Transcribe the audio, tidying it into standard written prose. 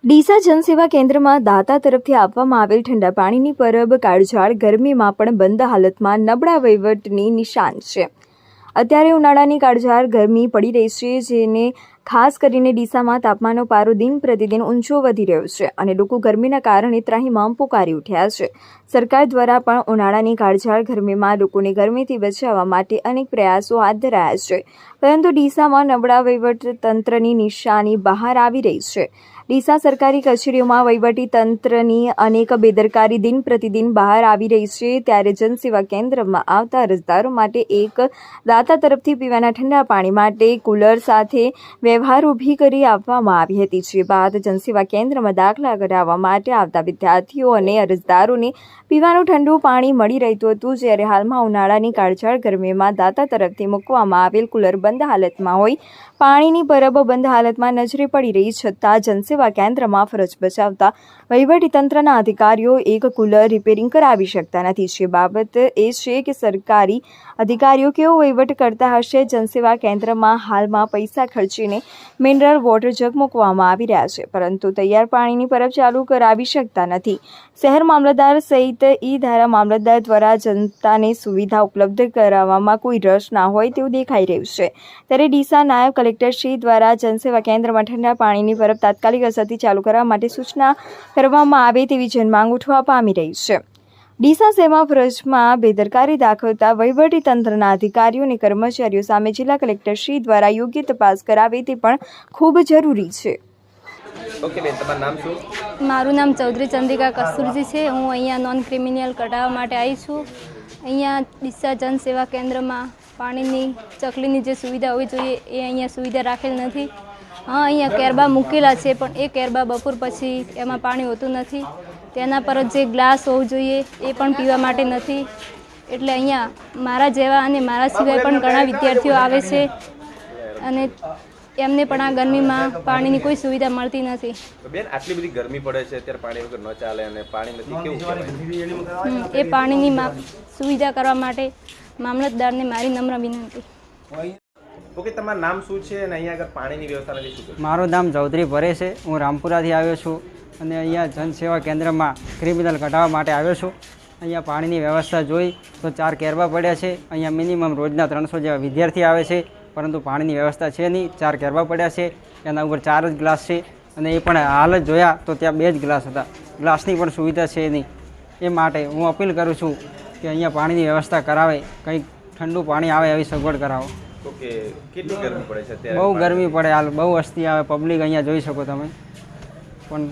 ડીસા જનસેવા કેન્દ્રમાં દાતા તરફથી આપવામાં આવેલ ઠંડા પાણીની પરબ કાળઝાળ ગરમીમાં પણ બંધ હાલતમાં નબળા વહીવટની નિશાન છે। અત્યારે ઉનાળાની કાળઝાળ ગરમી પડી રહી છે, જેને ખાસ કરીને ડીસામાં તાપમાનનો પારો દિન પ્રતિદિન ઊંચો વધી રહ્યો છે અને લોકો ગરમીના કારણે ત્રાહિમામ પુકારી ઉઠ્યા છે। સરકાર દ્વારા પણ ઉનાળાની કાળઝાળ ગરમીમાં લોકોને ગરમીથી બચાવવા માટે અનેક પ્રયાસો હાથ ધરાયા છે, પરંતુ ડીસામાં નબળા વહીવટતંત્રની નિશાની બહાર આવી રહી છે। ડીસા સરકારી કચેરીઓમાં વહીવટી તંત્રની અનેક બેદરકારી દિન પ્રતિદિન બહાર આવી રહી છે, ત્યારે જનસેવા કેન્દ્રમાં આવતા અરજદારો માટે એક દાતા તરફથી પીવાના ઠંડા પાણી માટે કુલર સાથે વ્યવહાર ઊભી કરી આપવામાં આવી હતી, જે બાદ જનસેવા કેન્દ્રમાં દાખલા કરાવવા માટે આવતા વિદ્યાર્થીઓ અને અરજદારોને પીવાનું ઠંડુ પાણી મળી રહેતું હતું, જ્યારે હાલમાં ઉનાળાની કાળઝાળ ગરમીમાં દાતા તરફથી મૂકવામાં આવેલ કુલર બંધ હાલતમાં હોય, પાણીની પરબ બંધ હાલતમાં નજરે પડી રહી છતાં જનસેવા કેન્દ્રમાં ફરજ બજાવતા વહીવટીતંત્રના અધિકારીઓ એક કુલર રિપેરિંગ કરાવી શકતા નથી। જે બાબત એ છે કે સરકારી અધિકારીઓ કેવો વહીવટ કરતા હશે। જનસેવા કેન્દ્રમાં હાલમાં પૈસા ખર્ચીને મિનરલ વોટર જગ મૂકવામાં આવી રહ્યા છે, પરંતુ તૈયાર પાણીની પરબ ચાલુ કરાવી શકતા નથી। શહેર મામલતદાર સહિત ઈ-ધારા મામલતદાર દ્વારા જનતાને સુવિધા ઉપલબ્ધ કરાવવામાં કોઈ રસ ના હોય તેવું દેખાઈ રહ્યું છે, ત્યારે ડીસા નાયબ કલેક્ટરશ્રી દ્વારા જનસેવા કેન્દ્રમાં ઠંડા પાણીની પરબ તાત્કાલિક અસરથી ચાલુ કરવા માટે સૂચના કરવામાં આવે તેવી જનમાંગ ઉઠવા પામી રહી છે। ડીસા શહેરમાં ફરજમાં બેદરકારી દાખવતા વહીવટીતંત્રના અધિકારીઓ અને કર્મચારીઓ સામે જિલ્લા કલેક્ટરશ્રી દ્વારા યોગ્ય તપાસ કરાવે તે પણ ખૂબ જરૂરી છે। ઓકે બેન, તમારું નામ શું? મારું નામ ચૌધરી ચંદ્રિકા કસ્તુરજી છે। હું અહીંયા નોન ક્રિમિનલ કઢાવવા માટે આવી છું। અહીંયા ડીસા જનસેવા કેન્દ્રમાં પાણીની ચકલીની જે સુવિધા હોવી જોઈએ એ અહીંયા સુવિધા રાખેલ નથી। હા, અહીંયા કેરબા મૂકેલા છે, પણ એ કેરબા બપોર પછી એમાં પાણી હોતું નથી। તેના પર જે ગ્લાસ હોવું જોઈએ એ પણ પીવા માટે નથી। એટલે અહીંયા મારા જેવા અને મારા સિવાય પણ ઘણા વિદ્યાર્થીઓ આવે છે અને એમને પણ આ ગરમીમાં પાણીની કોઈ સુવિધા મળતી નથી। બેન, આટલી બધી ગરમી પડે છે ત્યારે પાણી વગર ન ચાલે અને પાણી નથી, કેવું કહેવાય? એ પાણીની સુવિધા કરવા માટે મામલતદારને મારી નમ્ર વિનંતી। ઓકે, તમારું નામ શું છે અને અહીંયા આગળ પાણીની વ્યવસ્થા નથી, શું? મારું નામ ચૌધરી ભરે છે। હું રામપુરાથી આવ્યો છું અને અહીંયા જનસેવા કેન્દ્રમાં ક્રિમિનલ કઢાવવા માટે આવ્યો છું। અહીંયા પાણીની વ્યવસ્થા જોઈ તો 4 કેરબા પડ્યા છે। અહીંયા મિનિમમ રોજના 300 જેવા વિદ્યાર્થી આવે છે, પરંતુ પાણીની વ્યવસ્થા છે નહીં। 4 કેરબા પડ્યા છે, એના ઉપર 4 જ ગ્લાસ છે અને એ પણ હાલ જ જોયા તો ત્યાં 2 જ ગ્લાસ હતા। ગ્લાસની પણ સુવિધા છે નહીં। એ માટે હું અપીલ કરું છું કે અહીંયા પાણીની વ્યવસ્થા કરાવે, કંઈક ઠંડુ પાણી આવે એવી સગવડ કરાવો। ઓકે, કેટલી ગરમી પડે છે અત્યારે? બહુ ગરમી પડે હાલ, બહુ વસ્તી આવે, પબ્લિક અહીંયા જોઈ શકો તમે પણ